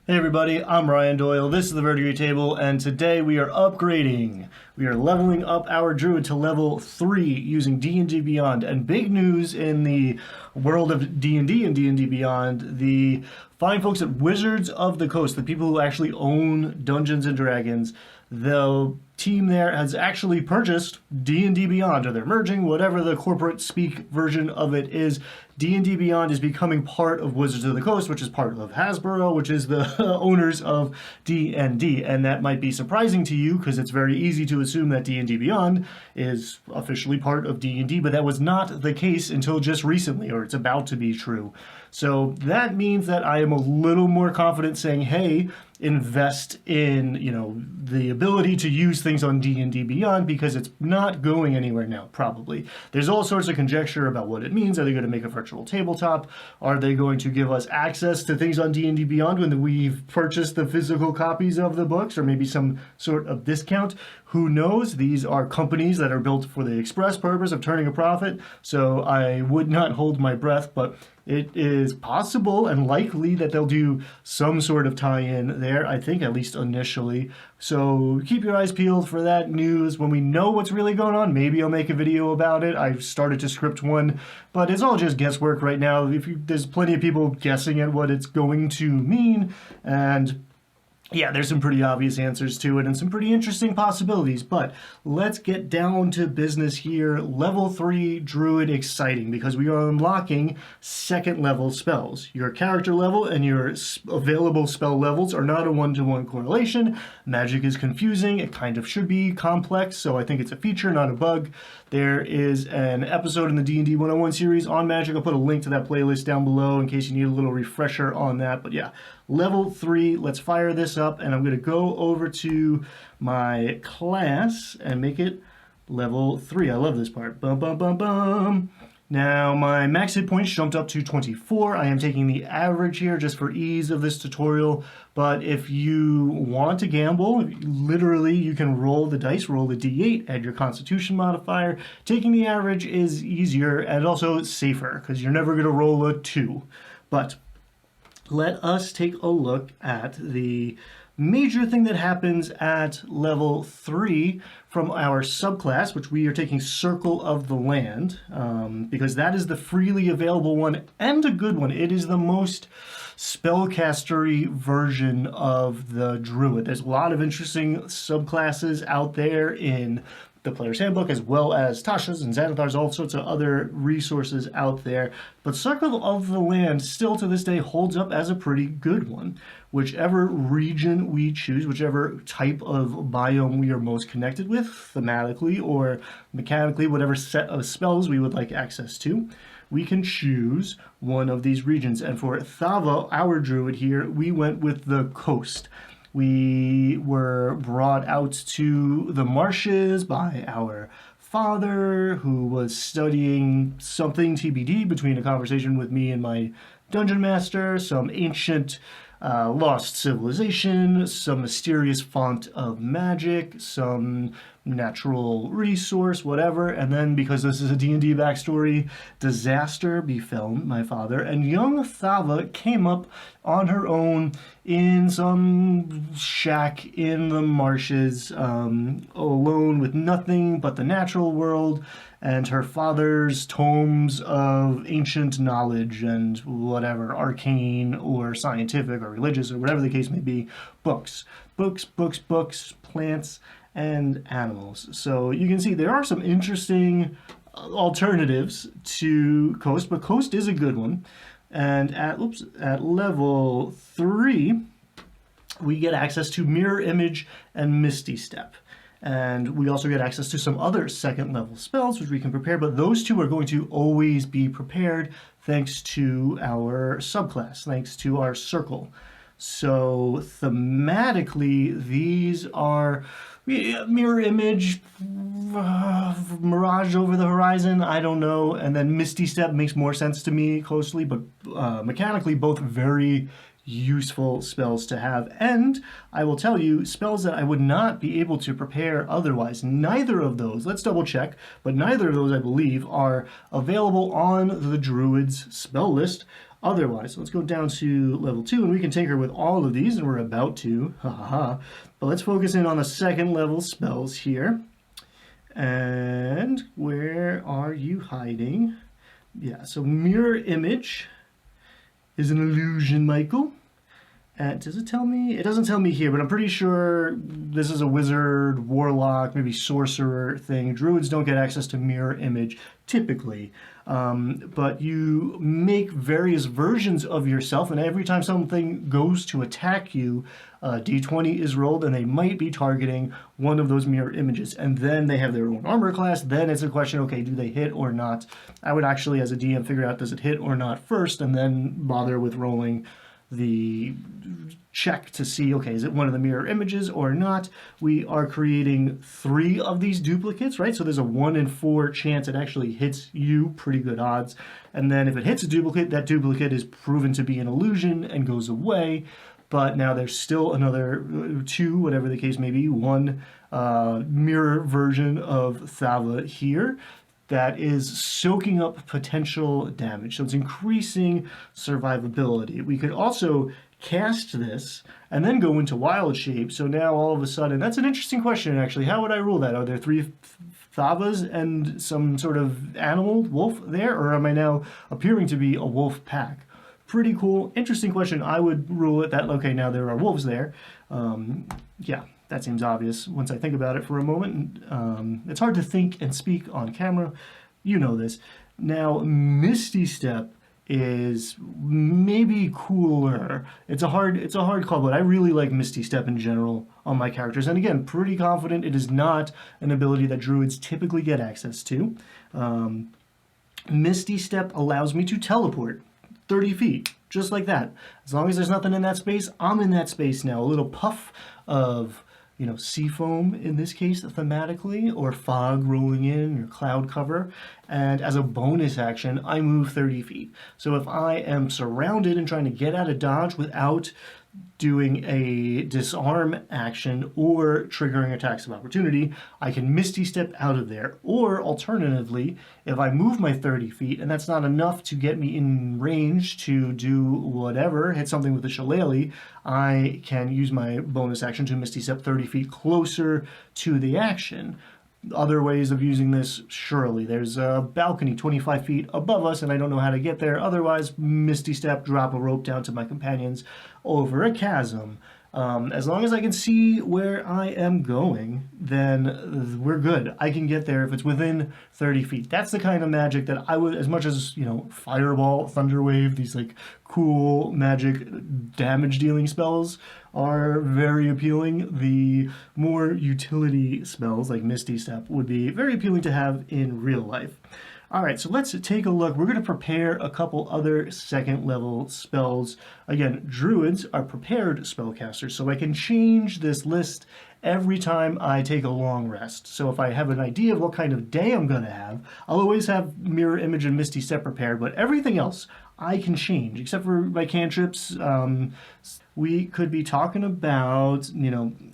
Hey everybody, I'm Ryan Doyle, this is the Verdigris Table, and today we are upgrading. We are leveling up our Druid to level 3 using D&D Beyond, and big news in the world of D&D and D&D Beyond, the fine folks at Wizards of the Coast, the people who actually own Dungeons & Dragons, the team there has actually purchased D&D Beyond, or they're merging, whatever the corporate speak version of it is. D&D Beyond is becoming part of Wizards of the Coast, which is part of Hasbro, which is the owners of D&D. And that might be surprising to you because it's very easy to assume that D&D Beyond is officially part of D&D, but that was not the case until just recently, or it's about to be true. So that means that I am a little more confident saying, hey, invest in, the ability to use things on D&D Beyond, because it's not going anywhere now, probably. There's all sorts of conjecture about what it means. Are they going to make a virtual tabletop? Are they going to give us access to things on D&D Beyond when we've purchased the physical copies of the books, or maybe some sort of discount? Who knows? These are companies that are built for the express purpose of turning a profit, so I would not hold my breath, but it is possible and likely that they'll do some sort of tie-in there, I think, at least initially. So keep your eyes peeled for that news. When we know what's really going on, maybe I'll make a video about it. I've started to script one, but it's all just guesswork right now. There's plenty of people guessing at what it's going to mean, and yeah, there's some pretty obvious answers to it and some pretty interesting possibilities, but let's get down to business here. Level 3 Druid, exciting, because we are unlocking second level spells. Your character level and your available spell levels are not a one-to-one correlation. Magic is confusing. It kind of should be complex, so I think it's a feature, not a bug. There is an episode in the D&D 101 series on Magic. I'll put a link to that playlist down below in case you need a little refresher on that, but yeah. Level 3, let's fire this up, and I'm going to go over to my class and make it level 3. I love this part. Bum, bum, bum, bum. Now, my max hit points jumped up to 24. I am taking the average here just for ease of this tutorial, but if you want to gamble, literally you can roll the dice, roll the d8, add your constitution modifier. Taking the average is easier and also safer, because you're never going to roll a 2. But let us take a look at the major thing that happens at level 3 from our subclass, which we are taking Circle of the Land, because that is the freely available one and a good one. It is the most spellcastery version of the Druid. There's a lot of interesting subclasses out there in the Player's Handbook, as well as Tasha's and Xanathar's, all sorts of other resources out there. But Circle of the Land still to this day holds up as a pretty good one. Whichever region we choose, whichever type of biome we are most connected with, thematically or mechanically, whatever set of spells we would like access to, we can choose one of these regions. And for Thava, our Druid here, we went with the coast. We were brought out to the marshes by our father, who was studying something TBD between a conversation with me and my dungeon master, some ancient lost civilization, some mysterious font of magic, some natural resource, whatever. And then, because this is a D&D backstory, disaster befell my father, and young Thava came up on her own in some shack in the marshes, alone with nothing but the natural world and her father's tomes of ancient knowledge and whatever, arcane or scientific or religious or whatever the case may be, books, plants, and animals. So you can see there are some interesting alternatives to Coast, but Coast is a good one. And at level 3, we get access to Mirror Image and Misty Step. And we also get access to some other second level spells, which we can prepare, but those two are going to always be prepared thanks to our subclass, thanks to our circle. So thematically, these are Mirror Image, Mirage over the Horizon, I don't know, and then Misty Step makes more sense to me closely, but mechanically both very useful spells to have. And I will tell you, spells that I would not be able to prepare otherwise. Neither of those, let's double check, but neither of those, I believe, are available on the Druid's spell list. Otherwise, let's go down to level 2, and we can tinker with all of these, and we're about to, ha ha ha. But let's focus in on the second level spells here. And where are you hiding? Yeah, so mirror image is an illusion, Michael. Does it tell me? It doesn't tell me here, but I'm pretty sure this is a wizard, warlock, maybe sorcerer thing. Druids don't get access to mirror image typically, but you make various versions of yourself, and every time something goes to attack you, D20 is rolled, and they might be targeting one of those mirror images, and then they have their own armor class. Then it's a question, okay, do they hit or not? I would actually, as a DM, figure out does it hit or not first, and then bother with rolling the check to see, okay, is it one of the mirror images or not? We are creating 3 of these duplicates, right? So there's a 1 in 4 chance it actually hits you, pretty good odds. And then if it hits a duplicate, that duplicate is proven to be an illusion and goes away. But now there's still another 2, whatever the case may be, 1 mirror version of Thava here that is soaking up potential damage. So it's increasing survivability. We could also cast this and then go into wild shape. So now all of a sudden, that's an interesting question actually. How would I rule that? Are there 3 Thavas and some sort of animal, wolf there? Or am I now appearing to be a wolf pack? Pretty cool. Interesting question. I would rule it that, okay, now there are wolves there. Yeah. That seems obvious once I think about it for a moment. It's hard to think and speak on camera. You know this. Now, Misty Step is maybe cooler. It's a hard call, but I really like Misty Step in general on my characters. And again, pretty confident it is not an ability that druids typically get access to. Misty Step allows me to teleport 30 feet, just like that. As long as there's nothing in that space, I'm in that space now. A little puff of sea foam in this case thematically, or fog rolling in, or cloud cover. And as a bonus action, I move 30 feet. So if I am surrounded and trying to get out of dodge without doing a disarm action or triggering attacks of opportunity, I can Misty Step out of there. Or alternatively, if I move my 30 feet and that's not enough to get me in range to do whatever, hit something with a shillelagh, I can use my bonus action to Misty Step 30 feet closer to the action. Other ways of using this, surely. There's a balcony 25 feet above us, and I don't know how to get there. Otherwise, Misty Step, drop a rope down to my companions over a chasm. As long as I can see where I am going, then we're good. I can get there if it's within 30 feet. That's the kind of magic that I would, as much as, Fireball, Thunderwave, these like cool magic damage dealing spells are very appealing. The more utility spells like Misty Step would be very appealing to have in real life. All right, so let's take a look. We're going to prepare a couple other second level spells. Again, druids are prepared spellcasters, so I can change this list every time I take a long rest. So if I have an idea of what kind of day I'm going to have, I'll always have Mirror Image and Misty Step prepared, but everything else I can change, except for my cantrips. We could be talking about,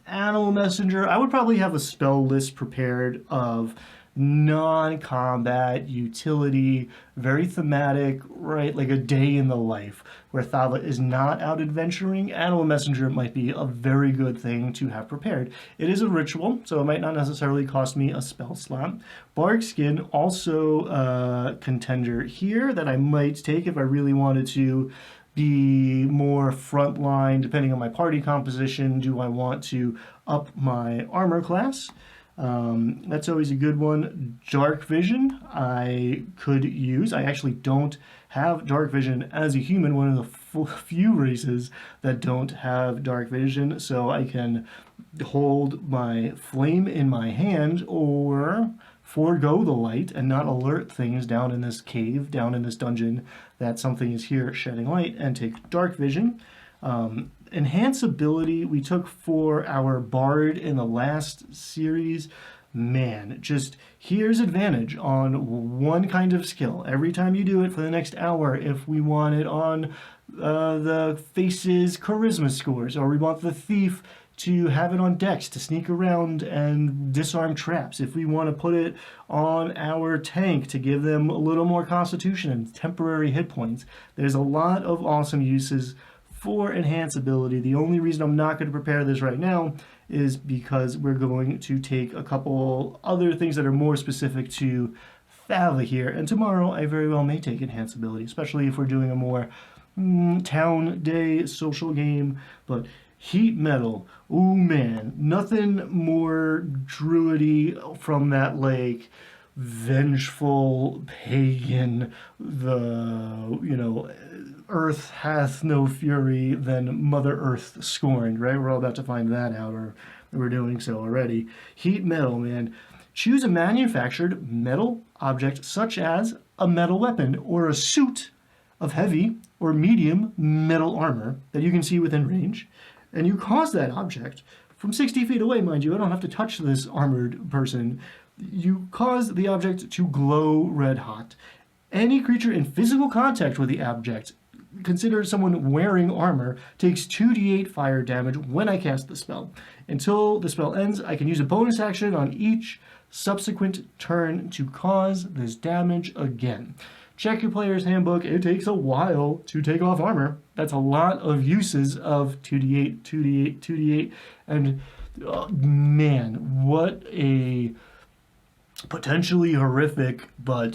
Animal Messenger. I would probably have a spell list prepared of non-combat, utility, very thematic, right? Like a day in the life where Thava is not out adventuring. Animal Messenger might be a very good thing to have prepared. It is a ritual, so it might not necessarily cost me a spell slot. Barkskin, also a contender here that I might take if I really wanted to be more frontline, depending on my party composition. Do I want to up my armor class? That's always a good one. Dark Vision I could use. I actually don't have Dark Vision as a human, one of the few races that don't have Dark Vision, so I can hold my flame in my hand or forego the light and not alert things down in this cave, down in this dungeon, that something is here shedding light, and take Dark Vision. Enhance ability we took for our bard in the last series. Man, just here's advantage on one kind of skill every time you do it for the next hour. If we want it on the face's charisma scores, or we want the thief to have it on decks to sneak around and disarm traps. If we want to put it on our tank to give them a little more constitution and temporary hit points. There's a lot of awesome uses for enhance ability. The only reason I'm not going to prepare this right now is because we're going to take a couple other things that are more specific to Fava here, and tomorrow I very well may take enhance ability, especially if we're doing a more town day social game. But heat metal, oh man, nothing more druidy from that like vengeful pagan, earth hath no fury than Mother Earth scorned, right? We're all about to find that out, or we're doing so already. Heat metal, man. Choose a manufactured metal object such as a metal weapon or a suit of heavy or medium metal armor that you can see within range, and you cause that object from 60 feet away, mind you. I don't have to touch this armored person. You cause the object to glow red hot. Any creature in physical contact with the object, consider someone wearing armor, takes 2d8 fire damage when I cast the spell. Until the spell ends, I can use a bonus action on each subsequent turn to cause this damage again. Check your player's handbook. It takes a while to take off armor. That's a lot of uses of 2d8, 2d8, 2d8, and man, what a potentially horrific but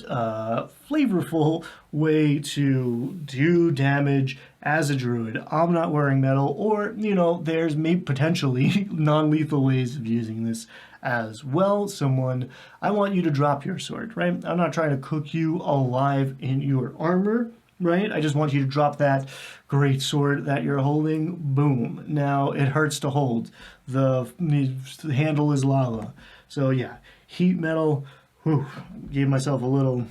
flavorful way to do damage as a druid. I'm not wearing metal, or there's maybe potentially non-lethal ways of using this as well. I want you to drop your sword, right? I'm not trying to cook you alive in your armor, right? I just want you to drop that great sword that you're holding. Boom. Now it hurts to hold. The handle is lava. So yeah, heat metal. Whew, gave myself a little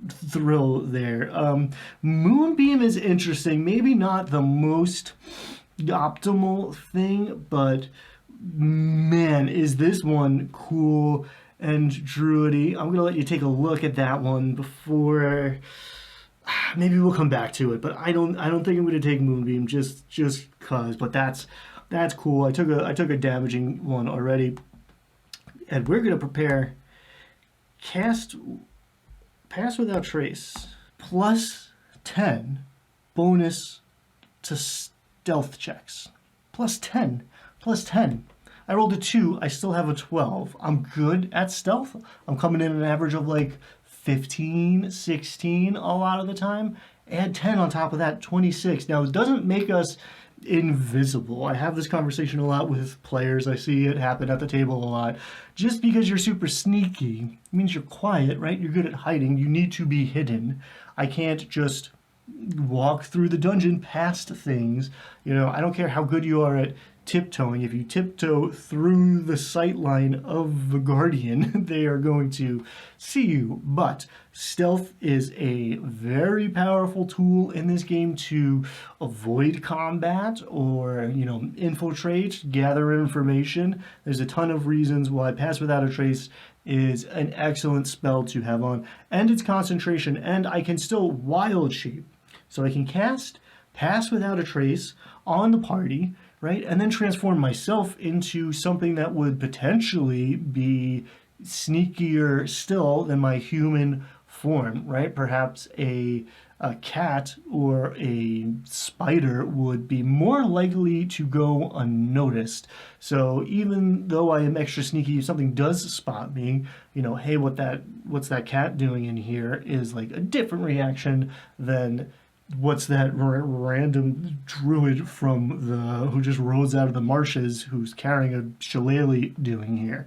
thrill there. Moonbeam is interesting. Maybe not the most optimal thing, but man, is this one cool and druidy. I'm going to let you take a look at that one before maybe we'll come back to it, but I don't think I'm going to take Moonbeam just cuz, but that's cool. I took a damaging one already. And we're going to prepare Pass Without Trace plus 10 bonus to stealth checks. Plus 10. I rolled a 2. I still have a 12. I'm good at stealth. I'm coming in an average of like 15, 16 a lot of the time. Add 10 on top of that, 26. Now, it doesn't make us invisible. I have this conversation a lot with players. I see it happen at the table a lot. Just because you're super sneaky means you're quiet, right? You're good at hiding. You need to be hidden. I can't just walk through the dungeon past things. I don't care how good you are at tiptoeing. If you tiptoe through the sight line of the guardian, they are going to see you. But stealth is a very powerful tool in this game to avoid combat or, infiltrate, gather information. There's a ton of reasons why Pass Without a Trace is an excellent spell to have on, and its concentration, and I can still wild shape. So I can cast Pass Without a Trace on the party, right? And then transform myself into something that would potentially be sneakier still than my human form, right? Perhaps a cat or a spider would be more likely to go unnoticed. So even though I am extra sneaky, if something does spot me, hey, what's that cat doing in here is like a different reaction than what's that random druid who just rose out of the marshes who's carrying a shillelagh doing here.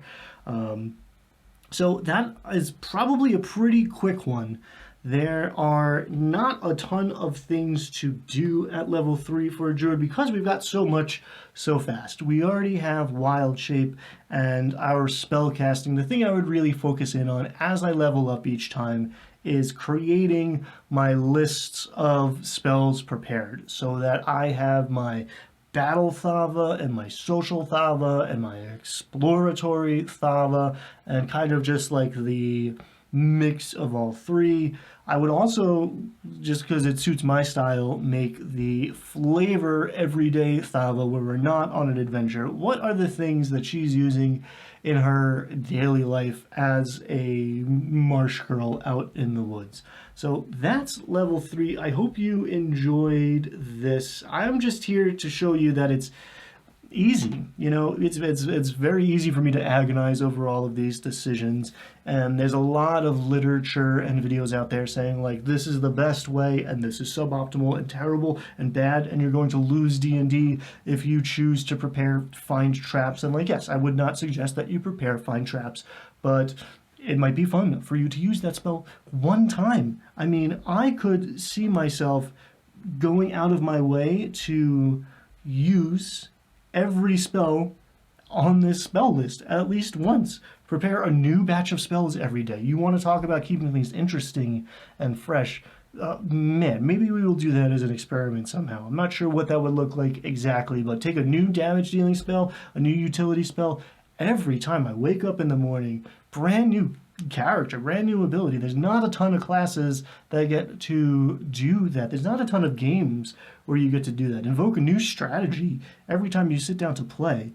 So that is probably a pretty quick one. There are not a ton of things to do at level 3 for a druid because we've got so much so fast. We already have wild shape and our spell casting. The thing I would really focus in on as I level up each time is creating my lists of spells prepared so that I have my battle Thava and my social Thava and my exploratory Thava and kind of just like the mix of all three. I would also, just because it suits my style, make the flavor everyday Thava where we're not on an adventure. What are the things that she's using in her daily life as a marsh girl out in the woods? So that's level 3. I hope you enjoyed this. I'm just here to show you that it's easy. You know, it's very easy for me to agonize over all of these decisions, and there's a lot of literature and videos out there saying like this is the best way and this is suboptimal and terrible and bad, and you're going to lose D&D if you choose to prepare find traps. And like, yes, I would not suggest that you prepare find traps, but it might be fun for you to use that spell one time. I mean, I could see myself going out of my way to use every spell on this spell list at least once. Prepare a new batch of spells every day. You want to talk about keeping things interesting and fresh. Man, maybe we will do that as an experiment somehow. I'm not sure what that would look like exactly, but take a new damage dealing spell, a new utility spell, every time I wake up in the morning, brand new character, brand new ability. There's not a ton of classes that get to do that. There's not a ton of games where you get to do that. Invoke a new strategy every time you sit down to play.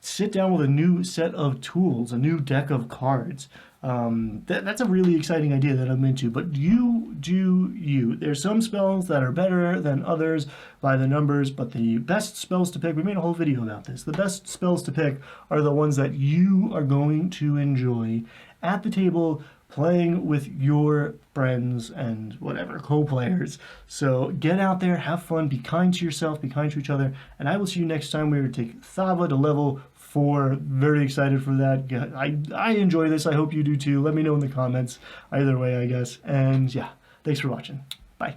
Sit down with a new set of tools, a new deck of cards. That's a really exciting idea that I'm into, but you do you. There's some spells that are better than others by the numbers, but the best spells to pick, we made a whole video about this, the best spells to pick are the ones that you are going to enjoy at the table playing with your friends and whatever, co-players. So get out there, have fun, be kind to yourself, be kind to each other, and I will see you next time. We're going to take Thava to level 4. Very excited for that. I enjoy this. I hope you do too. Let me know in the comments. Either way, I guess. And yeah, thanks for watching. Bye.